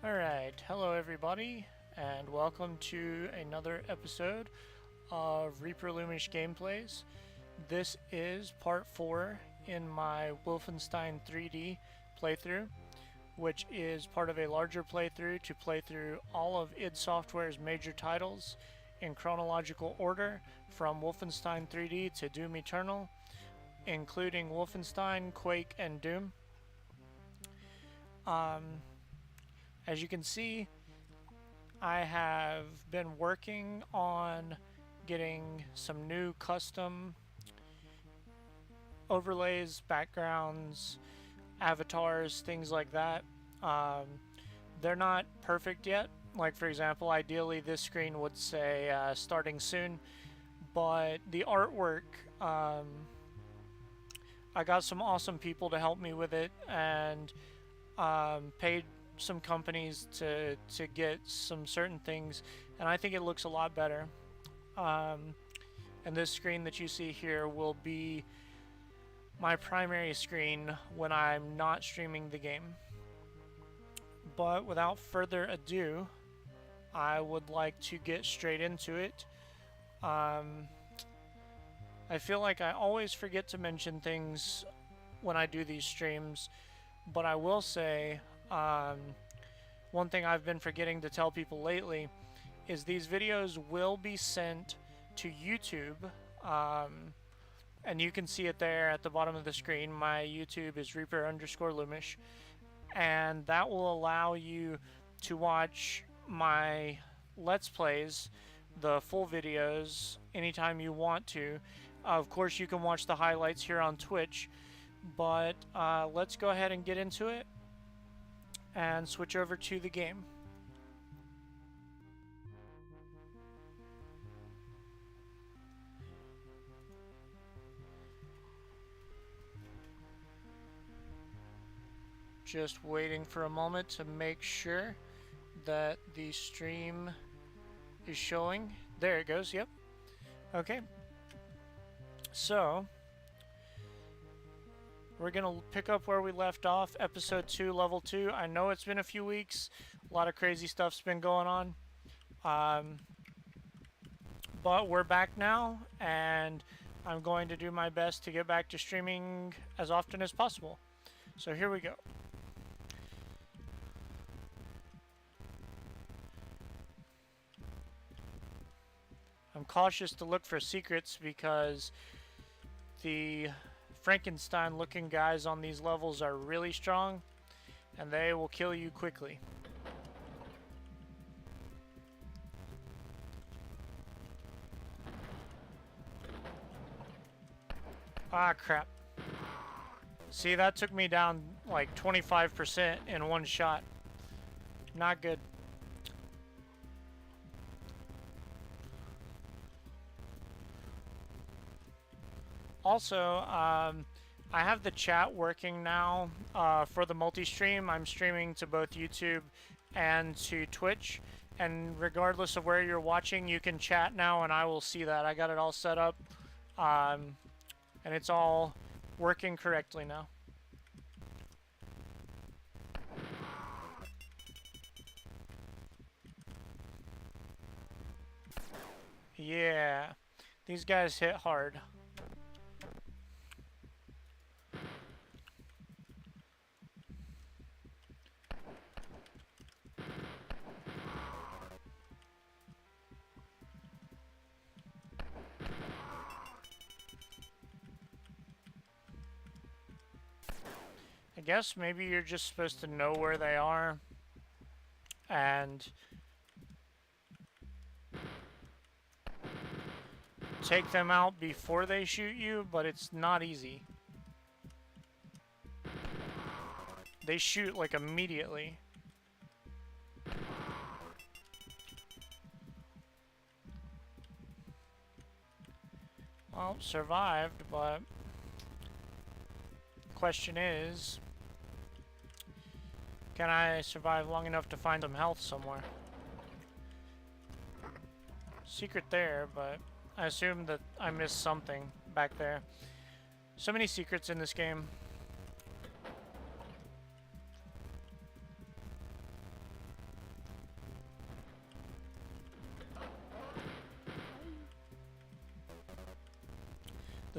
Alright, hello everybody, and welcome to another episode of Reaper Loomish Gameplays. This is part 4 in my Wolfenstein 3D playthrough, which is part of a larger playthrough to play through all of id Software's major titles in chronological order from Wolfenstein 3D to Doom Eternal, including Wolfenstein, Quake, and Doom. As you can see, I have been working on getting some new custom overlays, backgrounds, avatars, things like that. They're not perfect yet. Like, for example, ideally this screen would say starting soon, but the artwork, I got some awesome people to help me with it, and paid some companies to get some certain things, and I think it looks a lot better. And this screen that you see here will be my primary screen when I'm not streaming the game. But without further ado, I would like to get straight into it. I feel like I always forget to mention things when I do these streams, but I will say one thing I've been forgetting to tell people lately is these videos will be sent to YouTube, and you can see it there at the bottom of the screen. My YouTube is Reaper_Loomish, and that will allow you to watch my Let's Plays, the full videos, anytime you want to. Of course, you can watch the highlights here on Twitch, but let's go ahead and get into it and switch over to the game. Just waiting for a moment to make sure that the stream is showing. There it goes, yep. Okay. So, we're going to pick up where we left off, Episode 2, Level 2. I know it's been a few weeks. A lot of crazy stuff's been going on. But we're back now, and I'm going to do my best to get back to streaming as often as possible. So here we go. I'm cautious to look for secrets because the Frankenstein looking guys on these levels are really strong, and they will kill you quickly. Ah, crap. See, that took me down like 25% in one shot. Not good. Also, I have the chat working now for the multi-stream. I'm streaming to both YouTube and to Twitch. And regardless of where you're watching, you can chat now, and I will see that. I got it all set up, and it's all working correctly now. Yeah, these guys hit hard. I guess maybe you're just supposed to know where they are and take them out before they shoot you, but it's not easy. They shoot like immediately. Well, survived, but question is, can I survive long enough to find some health somewhere? Secret there, but I assume that I missed something back there. So many secrets in this game.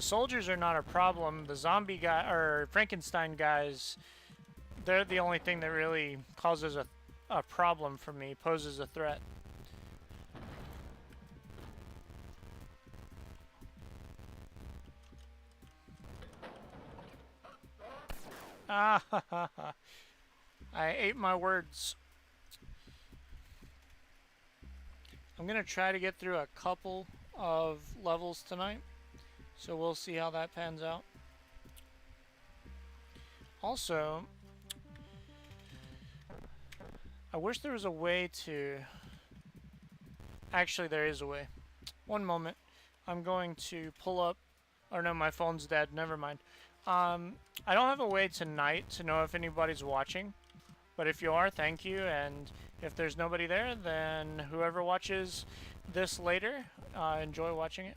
soldiers are not a problem. The zombie guy or Frankenstein guys, they're the only thing that really causes a problem for me, poses a threat. Ah ha ha ha. I ate my words. I'm gonna try to get through a couple of levels tonight, so we'll see how that pans out. Also, I wish there was a way to... Actually, there is a way. One moment. I'm going to pull up... Or no, my phone's dead. Never mind. I don't have a way tonight to know if anybody's watching. But if you are, thank you. And if there's nobody there, then whoever watches this later, enjoy watching it.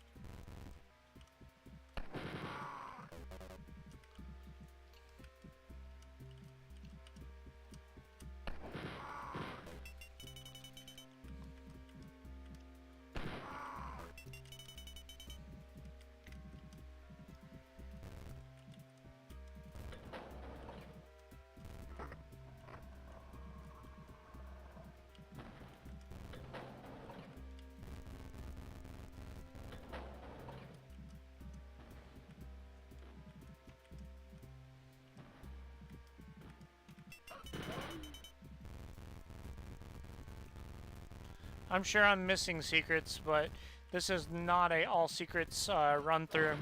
I'm sure I'm missing secrets, but this is not a all secrets run through.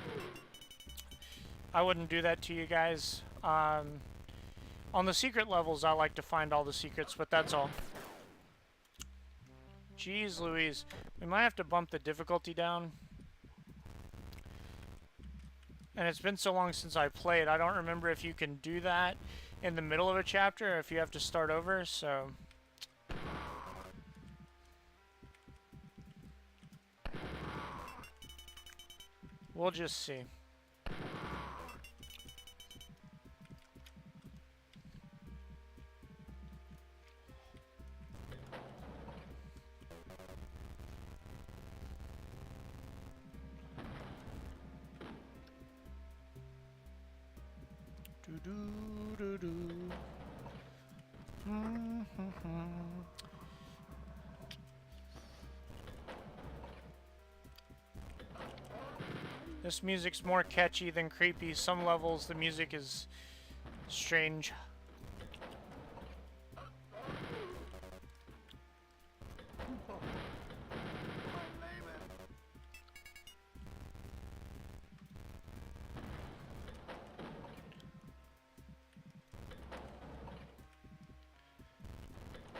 I wouldn't do that to you guys. On the secret levels, I like to find all the secrets, but that's all. Jeez Louise. We might have to bump the difficulty down. And it's been so long since I played, I don't remember if you can do that in the middle of a chapter or if you have to start over, so... We'll just see. Do-do-do-do. This music's more catchy than creepy. Some levels the music is strange.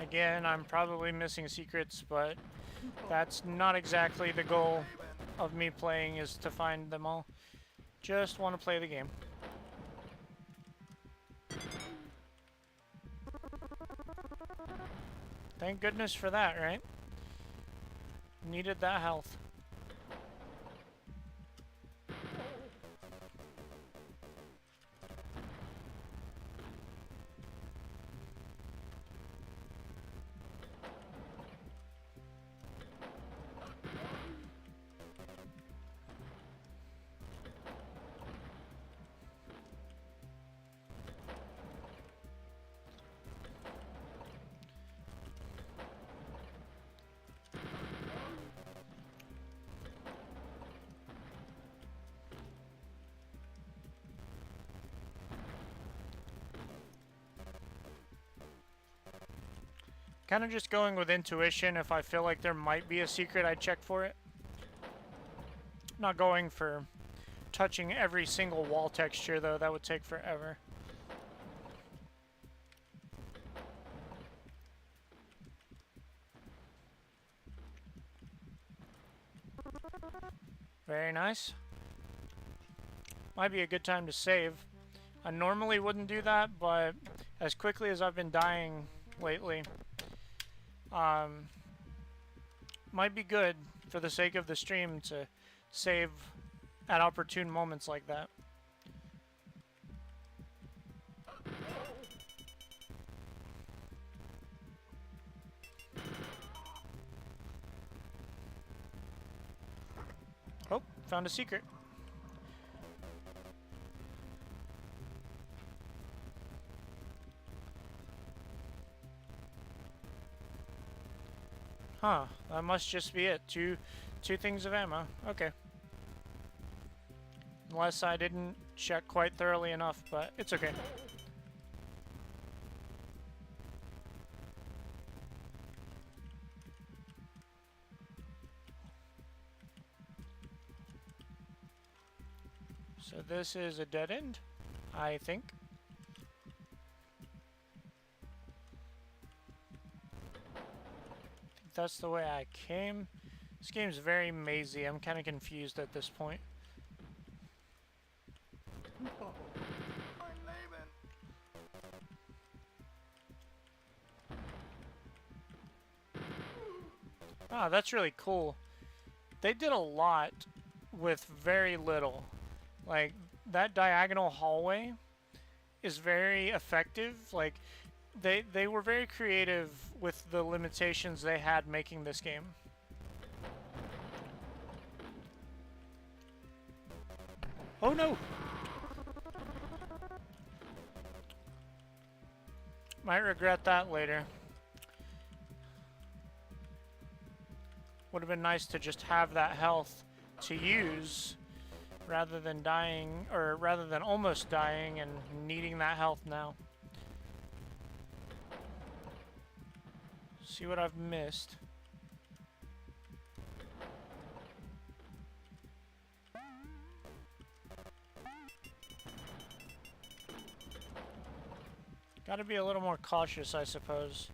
Again, I'm probably missing secrets, but that's not exactly the goal of me playing, is to find them all. Just want to play the game. Thank goodness for that, right? Needed that health. Kind of just going with intuition. If I feel like there might be a secret, I check for it. Not going for touching every single wall texture, though. That would take forever. Very nice. Might be a good time to save. I normally wouldn't do that, but as quickly as I've been dying lately, might be good for the sake of the stream to save at opportune moments like that. Oh, found a secret. Huh, that must just be it. Two things of ammo. Okay. Unless I didn't check quite thoroughly enough, but it's okay. So this is a dead end, I think. That's the way I came. This game's very mazy. I'm kind of confused at this point. No, I'm leaving. Ah, that's really cool. They did a lot with very little. Like, that diagonal hallway is very effective. Like, they were very creative with the limitations they had making this game. Oh no! Might regret that later. Would have been nice to just have that health to use rather than dying, or rather than almost dying and needing that health now. See what I've missed. Gotta be a little more cautious, I suppose.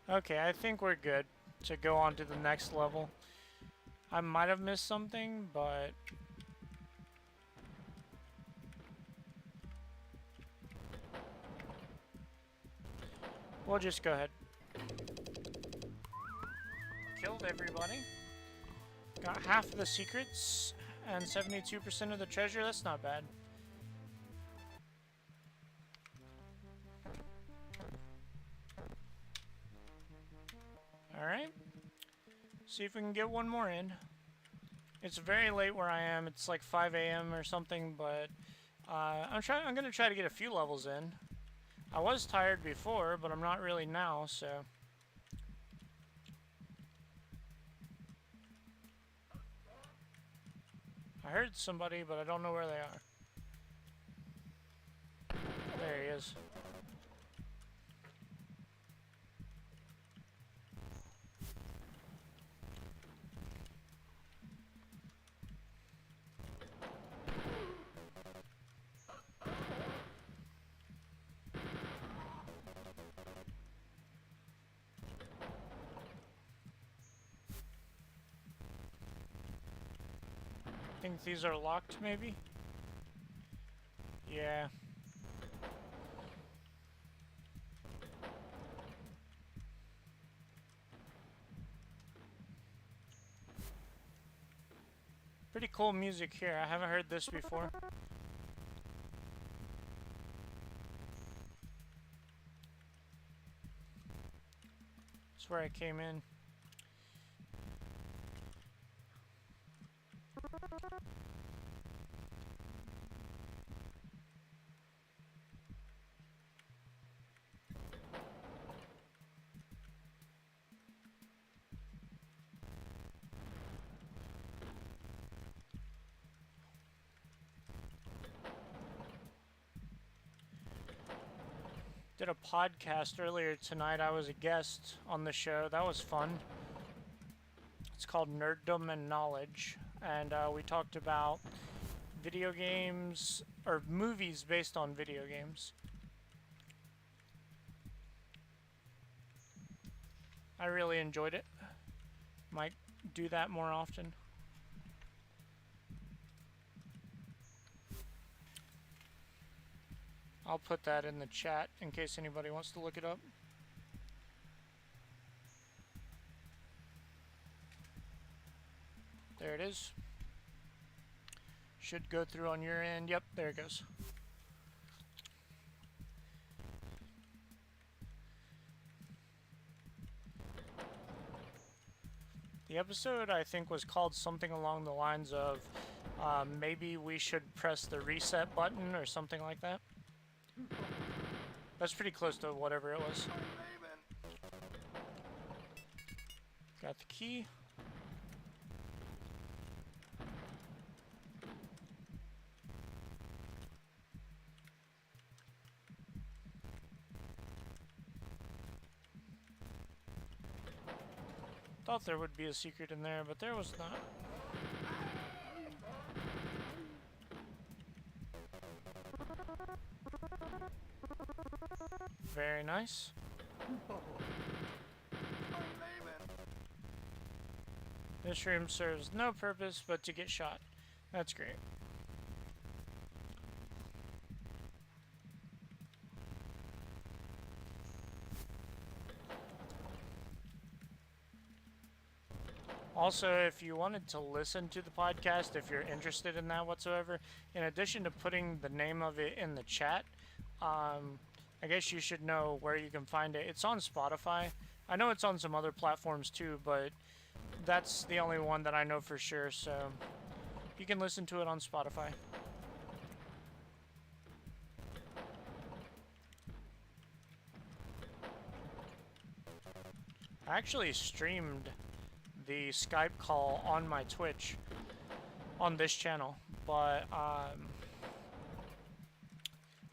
Okay, I think we're good to go on to the next level. I might have missed something, but... we'll just go ahead. Killed everybody. Got half of the secrets and 72% of the treasure. That's not bad. Alright. See if we can get one more in. It's very late where I am. It's like 5 a.m. or something, but I'm gonna try to get a few levels in. I was tired before, but I'm not really now, so... I heard somebody, but I don't know where they are. There he is. I think these are locked, maybe? Yeah. Pretty cool music here. I haven't heard this before. That's where I came in. Did a podcast earlier tonight. I was a guest on the show. That was fun. It's called Nerddom and Knowledge. And we talked about video games, or movies based on video games. I really enjoyed it. Might do that more often. I'll put that in the chat in case anybody wants to look it up. There it is. Should go through on your end. Yep, there it goes. The episode, I think, was called something along the lines of Maybe we should press the reset button or something like that. That's pretty close to whatever it was. Got the key. Thought there would be a secret in there, but there was not. Very nice. This room serves no purpose but to get shot. That's great. Also, if you wanted to listen to the podcast, if you're interested in that whatsoever, in addition to putting the name of it in the chat, I guess you should know where you can find it. It's on Spotify. I know it's on some other platforms too, but that's the only one that I know for sure, so you can listen to it on Spotify. I actually streamed the Skype call on my Twitch on this channel, but I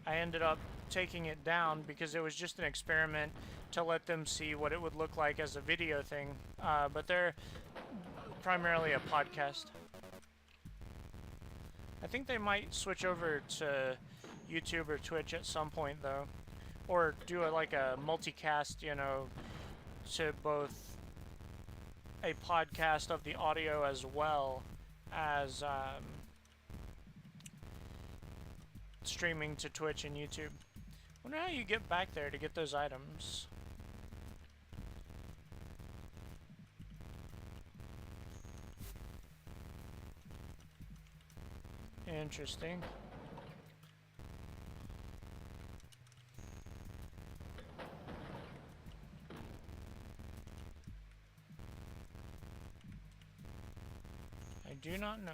ended up taking it down because it was just an experiment to let them see what it would look like as a video thing, but they're primarily a podcast. I think they might switch over to YouTube or Twitch at some point though, or do like a multicast, you know, to both a podcast of the audio as well as streaming to Twitch and YouTube. Wonder how you get back there to get those items. Interesting. I do not know.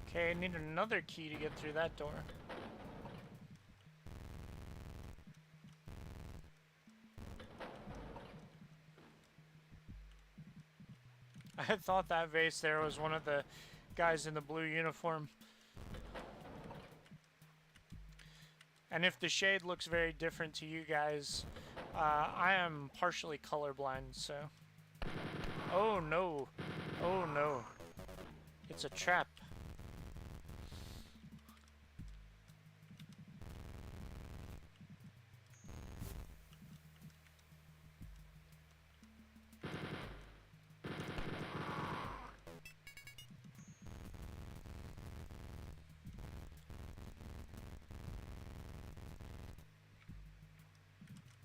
Okay, I need another key to get through that door. I thought that vase there was one of the guys in the blue uniform. And if the shade looks very different to you guys, I am partially colorblind, so... Oh no! Oh no! It's a trap.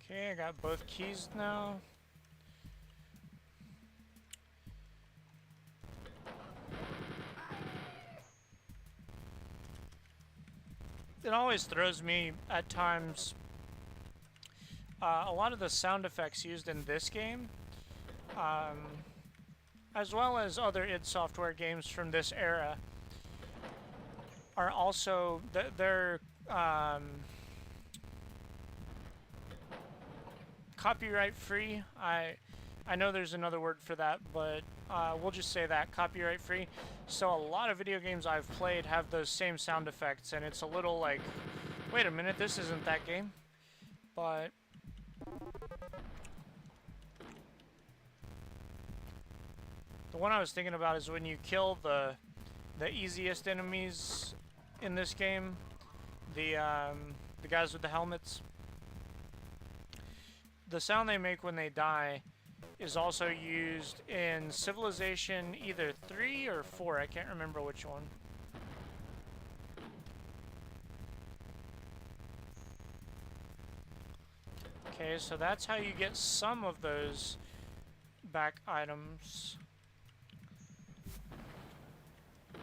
Okay, I got both keys now. It always throws me at times. A lot of the sound effects used in this game, as well as other id Software games from this era, are also they're copyright free. I know there's another word for that, but we'll just say that, copyright free. So a lot of video games I've played have those same sound effects, and it's a little like, wait a minute, this isn't that game. But the one I was thinking about is when you kill the easiest enemies in this game, the guys with the helmets. The sound they make when they die is also used in Civilization either 3 or 4, I can't remember which one. Okay, so that's how you get some of those back items.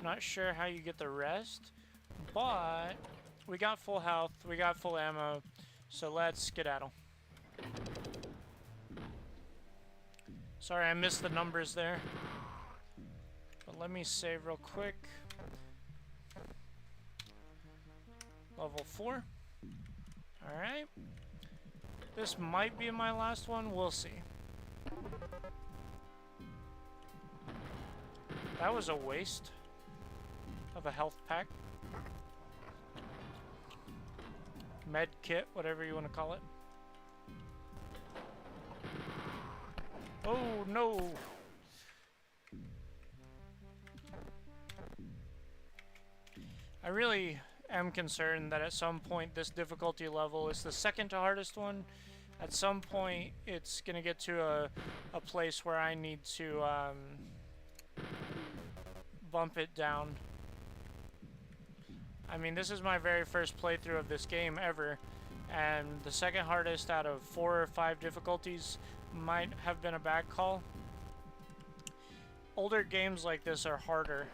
Not sure how you get the rest, but We got full health, we got full ammo, so let's skedaddle. Sorry, I missed the numbers there. But let me save real quick. Level 4. Alright. This might be my last one, we'll see. That was a waste of a health pack. Med kit, whatever you want to call it. Oh no! I really am concerned that at some point this difficulty level is the second to hardest one. At some point it's gonna get to a place where I need to bump it down. I mean, this is my very first playthrough of this game ever, and the second hardest out of 4 or 5 difficulties might have been a bad call. Older games like this are harder.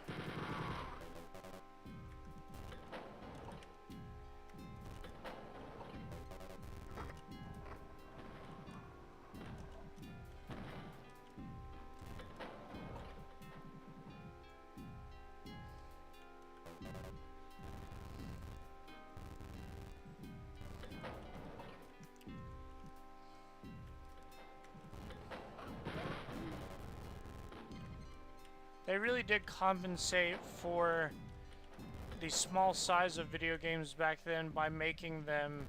They really did compensate for the small size of video games back then by making them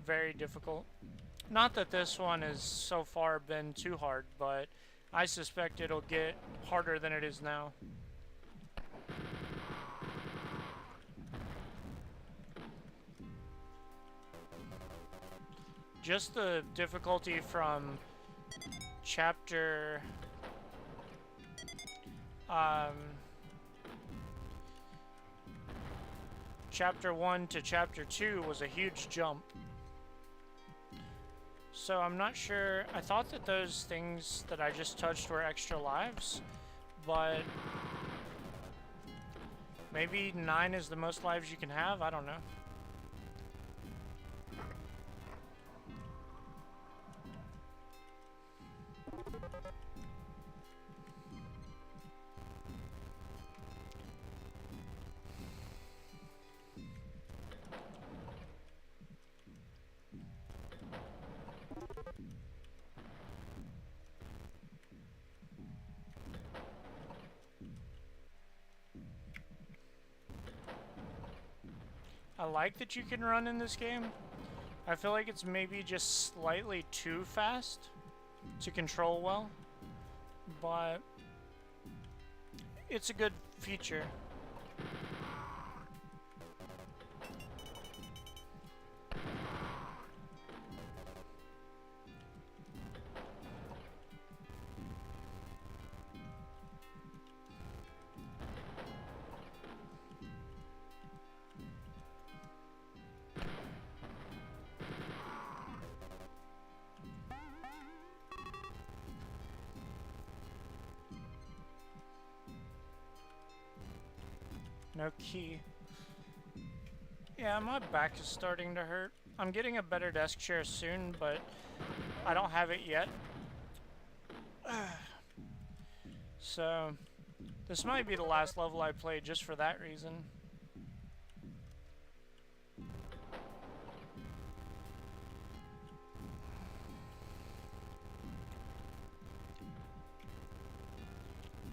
very difficult. Not that this one has so far been too hard, but I suspect it'll get harder than it is now. Just the difficulty from chapter chapter 1 to chapter 2 was a huge jump. So I'm not sure. I thought that those things that I just touched were extra lives, but maybe 9 is the most lives you can have? I don't know. I like that you can run in this game. I feel like it's maybe just slightly too fast to control well, but it's a good feature. No key. Yeah, my back is starting to hurt. I'm getting a better desk chair soon, but I don't have it yet. So, this might be the last level I played just for that reason.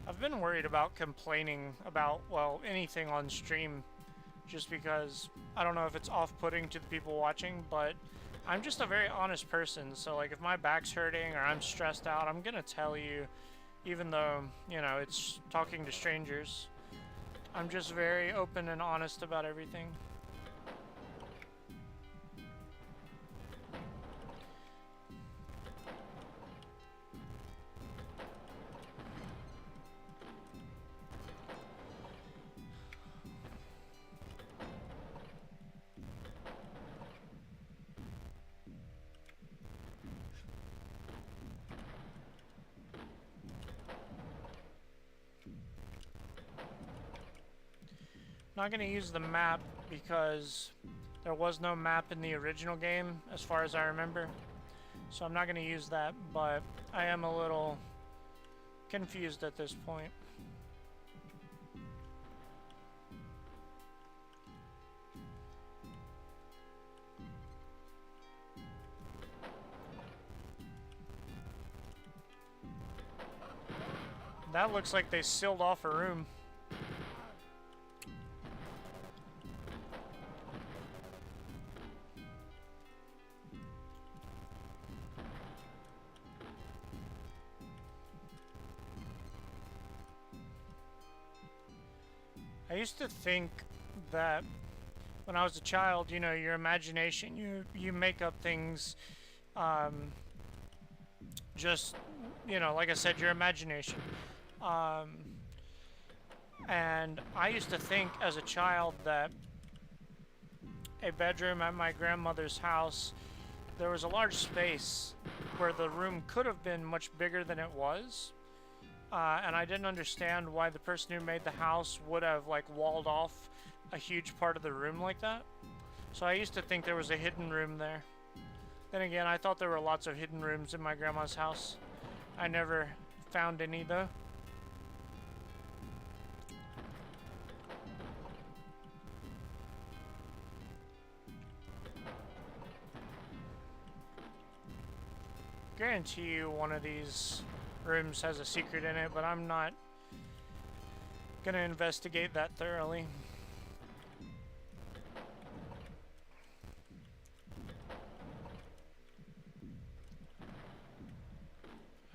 I've been worried about complaining about, well, anything on stream, just because I don't know if it's off-putting to the people watching, but I'm just a very honest person, so like if my back's hurting or I'm stressed out, I'm gonna tell you, even though, you know, it's talking to strangers. I'm just very open and honest about everything. Not going to use the map because There was no map in the original game, as far as I remember. So I'm not going to use that, but I am a little confused at this point. That looks like they sealed off a room. I used to think that when I was a child, you know, your imagination, you make up things, just, you know, like I said, your imagination. And I used to think as a child that a bedroom at my grandmother's house, there was a large space where the room could have been much bigger than it was. And I didn't understand why the person who made the house would have like walled off a huge part of the room like that. So I used to think there was a hidden room there. Then again, I thought there were lots of hidden rooms in my grandma's house. I never found any though. Guarantee you one of these rooms has a secret in it, but I'm not gonna investigate that thoroughly.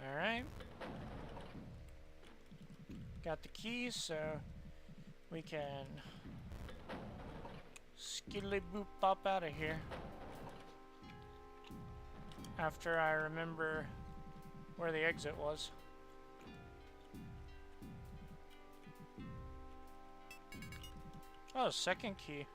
Alright. Got the keys, so we can skiddly boop pop out of here. After I remember where the exit was. Oh, second key.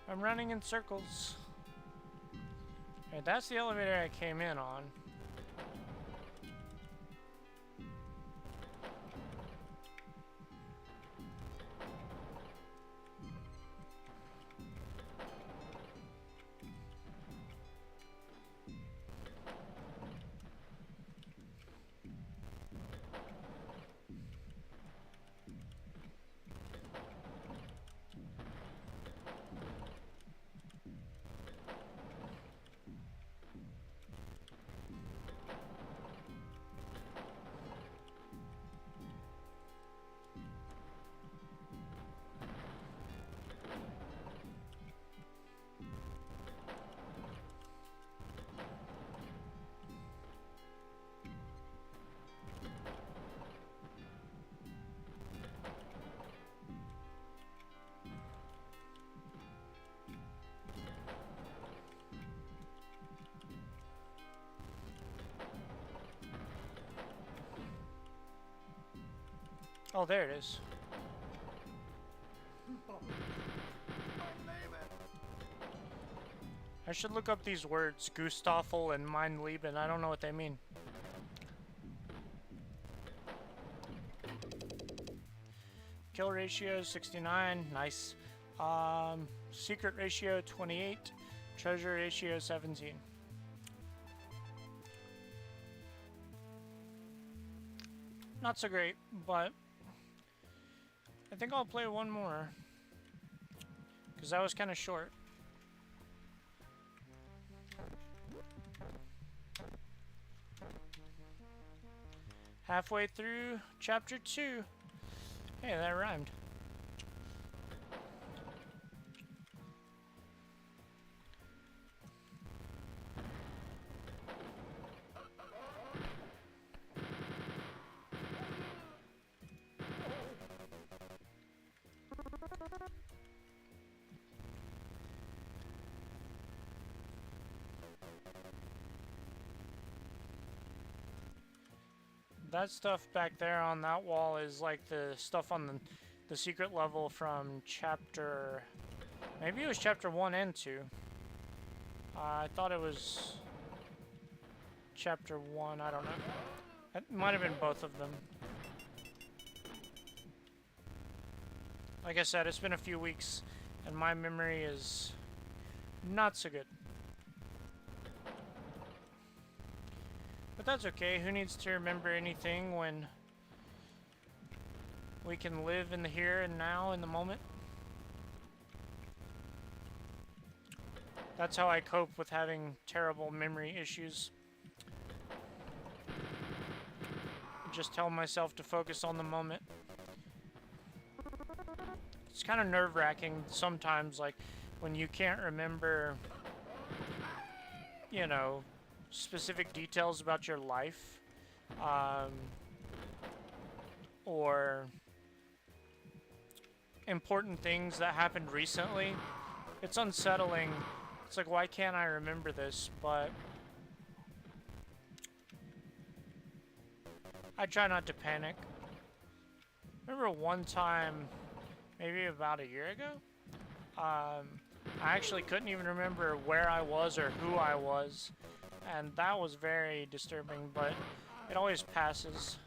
I'm running in circles. Okay, that's the elevator I came in on. Oh, there it is. I should look up these words, Gustaffel and Mein Leben. I don't know what they mean. Kill ratio 69, nice. Secret ratio 28, treasure ratio 17. Not so great, but I think I'll play one more, because that was kind of short. Halfway through chapter 2. Hey, that rhymed. That stuff back there on that wall is like the stuff on the secret level from chapter... Maybe it was chapter 1 and 2. I thought it was... chapter 1, I don't know. It might have been both of them. Like I said, it's been a few weeks, and my memory is not so good. But that's okay. Who needs to remember anything when we can live in the here and now, in the moment? That's how I cope with having terrible memory issues. Just tell myself to focus on the moment. It's kind of nerve-wracking sometimes, like, when you can't remember, you know, specific details about your life, or important things that happened recently. It's unsettling. It's like, why can't I remember this? But I try not to panic. Remember one time, maybe about a year ago, I actually couldn't even remember where I was or who I was, and that was very disturbing, but it always passes.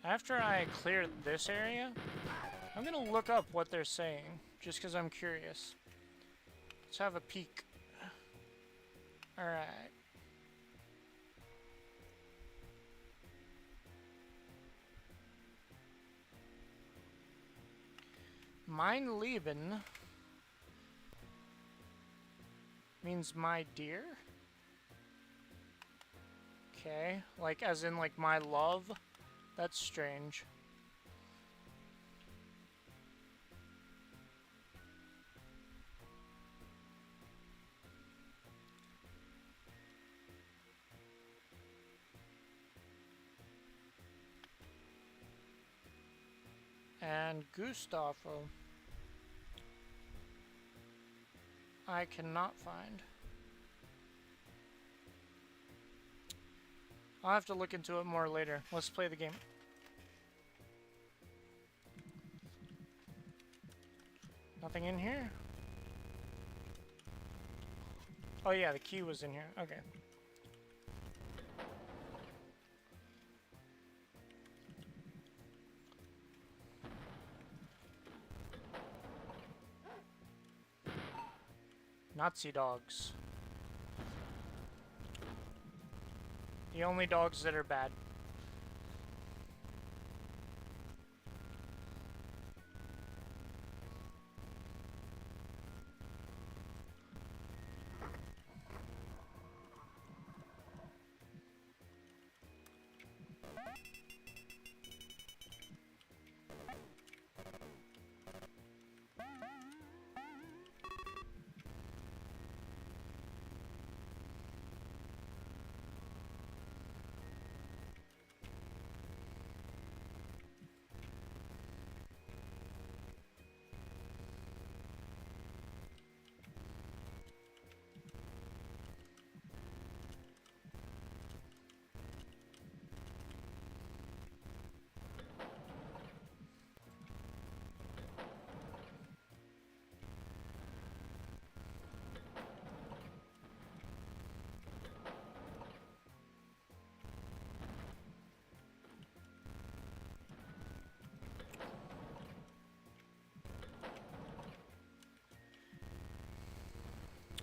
After I clear this area, I'm gonna look up what they're saying, just because I'm curious. Let's have a peek. Alright. Mein Leben means my dear? Okay, like as in like my love? That's strange. And Gustavo. I cannot find. I'll have to look into it more later. Let's play the game. Nothing in here? Oh yeah, the key was in here. Okay. Nazi dogs. The only dogs that are bad.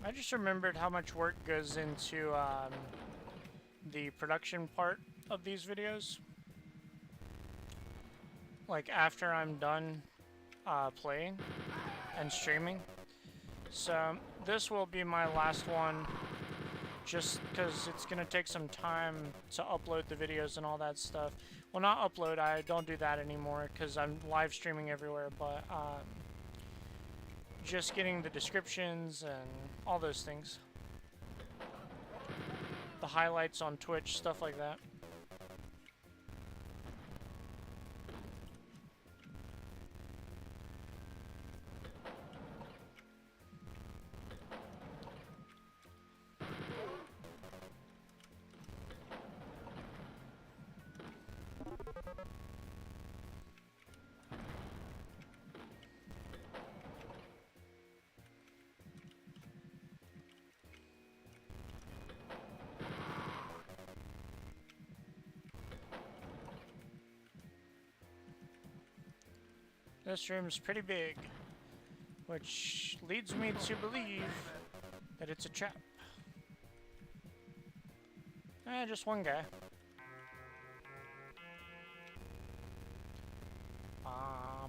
I just remembered how much work goes into the production part of these videos. Like after I'm done playing and streaming. So this will be my last one, just because it's going to take some time to upload the videos and all that stuff. Well, not upload, I don't do that anymore because I'm live streaming everywhere, but just getting the descriptions and all those things. The highlights on Twitch, stuff like that. This room's pretty big, which leads me to believe that it's a trap. Just one guy. Ba,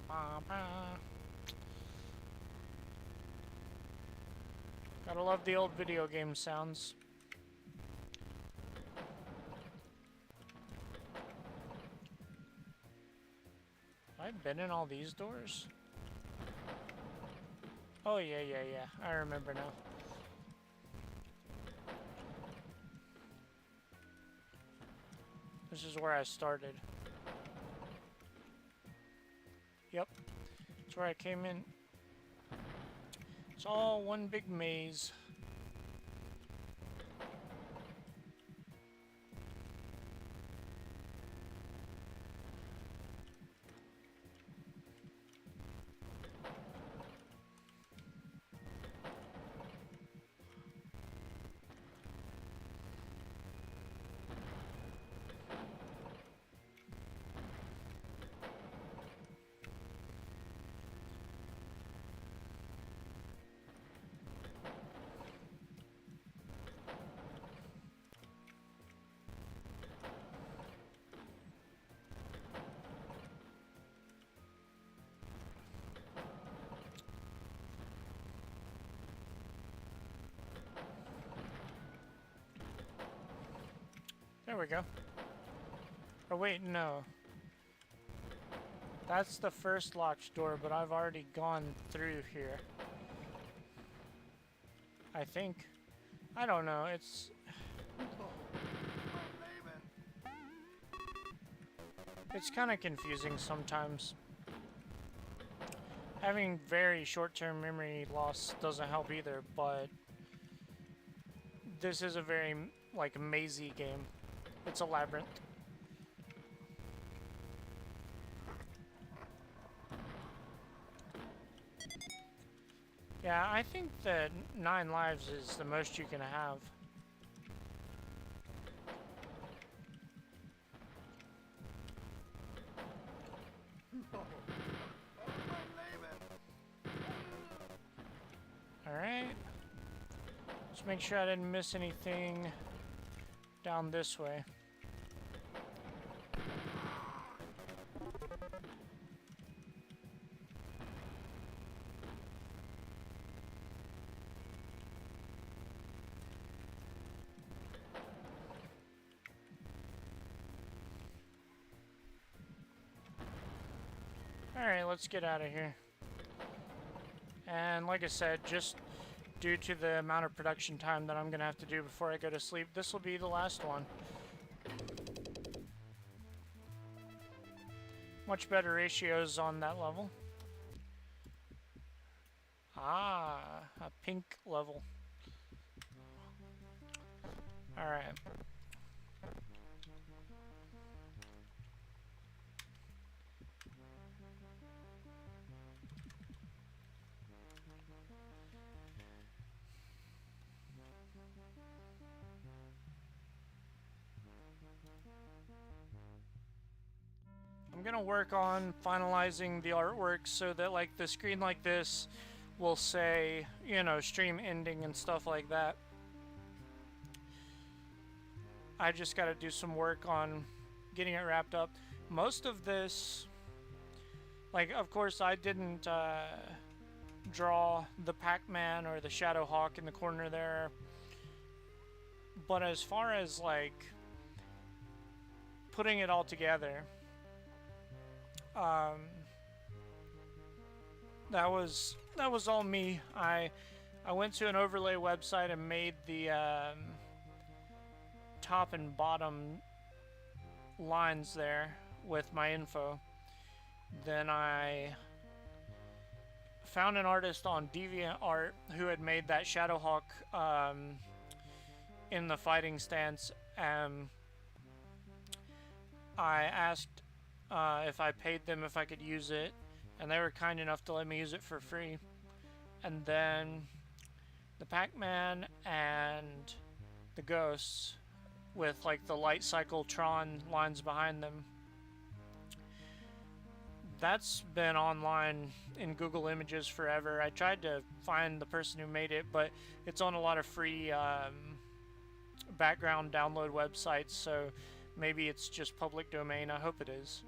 ba, ba. Gotta love the old video game sounds. Have I been in all these doors? Oh, yeah. I remember now. This is where I started. Yep. That's where I came in. It's all one big maze. There we go. Oh wait, no. That's the first locked door, but I've already gone through here. I think. I don't know, it's kind of confusing sometimes. Having very short-term memory loss doesn't help either, but this is a very, like, mazy game. It's a labyrinth. Yeah, I think that 9 lives is the most you can have. Alright. Just make sure I didn't miss anything down this way. Alright, let's get out of here. And like I said, just due to the amount of production time that I'm going to have to do before I go to sleep, this will be the last one. Much better ratios on that level. Ah, a pink level. Alright. I'm gonna work on finalizing the artwork so that, like, the screen like this will say, you know, stream ending and stuff like that. I just gotta do some work on getting it wrapped up. Most of this, like, of course I didn't draw the Pac-Man or the Shadow Hawk in the corner there, but as far as, like, putting it all together, that was all me. I went to an overlay website and made the top and bottom lines there with my info. Then I found an artist on DeviantArt who had made that Shadowhawk in the fighting stance. I asked if I paid them if I could use it, and they were kind enough to let me use it for free. And then the Pac-Man and the ghosts with, like, the light cycle Tron lines behind them, that's been online in Google Images forever. I tried to find the person who made it, but it's on a lot of free background download websites, so maybe it's just public domain. I hope it is.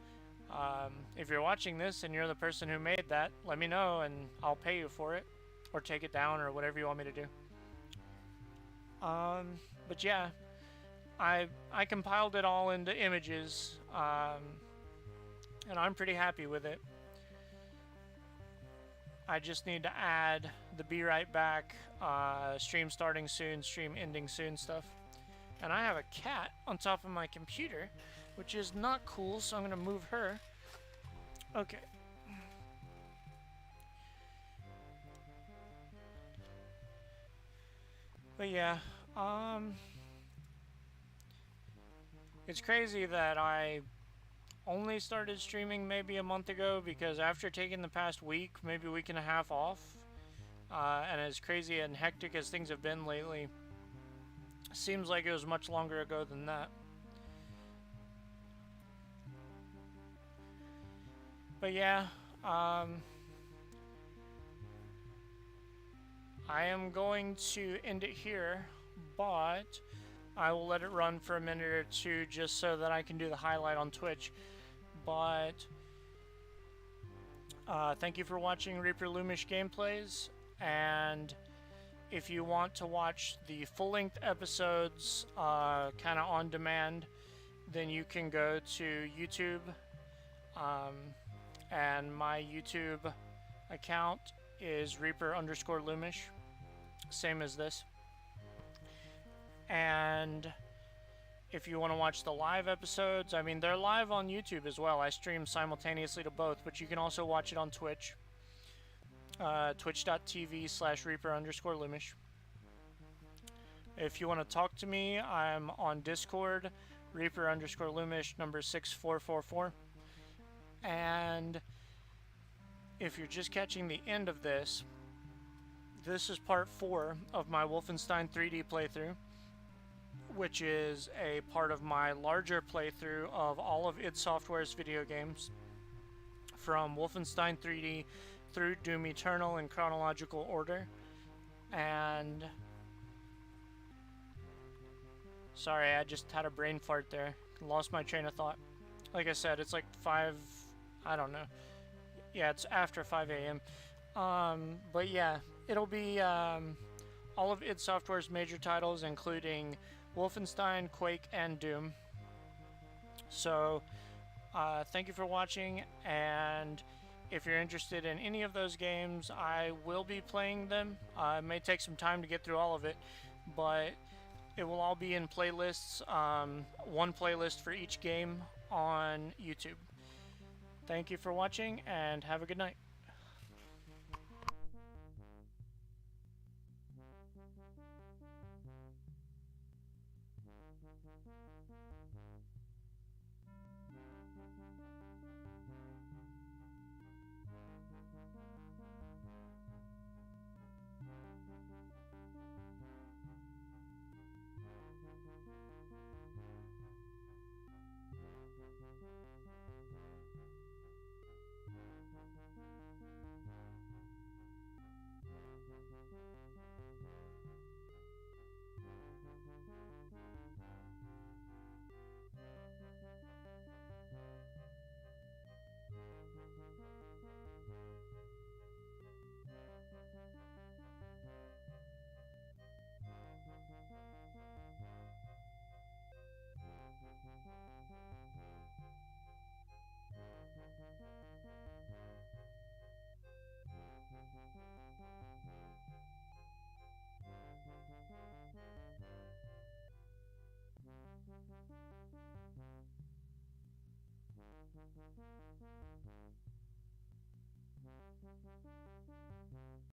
If you're watching this and you're the person who made that, let me know and I'll pay you for it, or take it down, or whatever you want me to do. But yeah, I compiled it all into images, and I'm pretty happy with it. I just need to add the be right back, stream starting soon, stream ending soon stuff. And I have a cat on top of my computer, which is not cool, so I'm going to move her. Okay. But yeah, it's crazy that I only started streaming maybe a month ago, because after taking the past week, maybe a week and a half off, and as crazy and hectic as things have been lately, seems like it was much longer ago than that. But yeah, I am going to end it here, but I will let it run for a minute or two just so that I can do the highlight on Twitch. But thank you for watching Reaper Loomish gameplays, and if you want to watch the full-length episodes kind of on demand, then you can go to YouTube, and my YouTube account is Reaper_Loomish, same as this. And if you want to watch the live episodes, I mean, they're live on YouTube as well. I stream simultaneously to both, but you can also watch it on Twitch, twitch.tv/Reaper_Loomish. If you want to talk to me, I'm on Discord, Reaper_Loomish number 6444. And if you're just catching the end of this, this is part 4 of my Wolfenstein 3D playthrough, which is a part of my larger playthrough of all of id Software's video games, from Wolfenstein 3D through Doom Eternal in chronological order. And sorry, I just had a brain fart there. Lost my train of thought. Like I said, it's like 5, I don't know. Yeah, it's after 5 a.m. But yeah, it'll be all of id Software's major titles, including Wolfenstein, Quake, and Doom. So thank you for watching, and if you're interested in any of those games, I will be playing them. It may take some time to get through all of it, but it will all be in playlists, one playlist for each game on YouTube. Thank you for watching, and have a good night.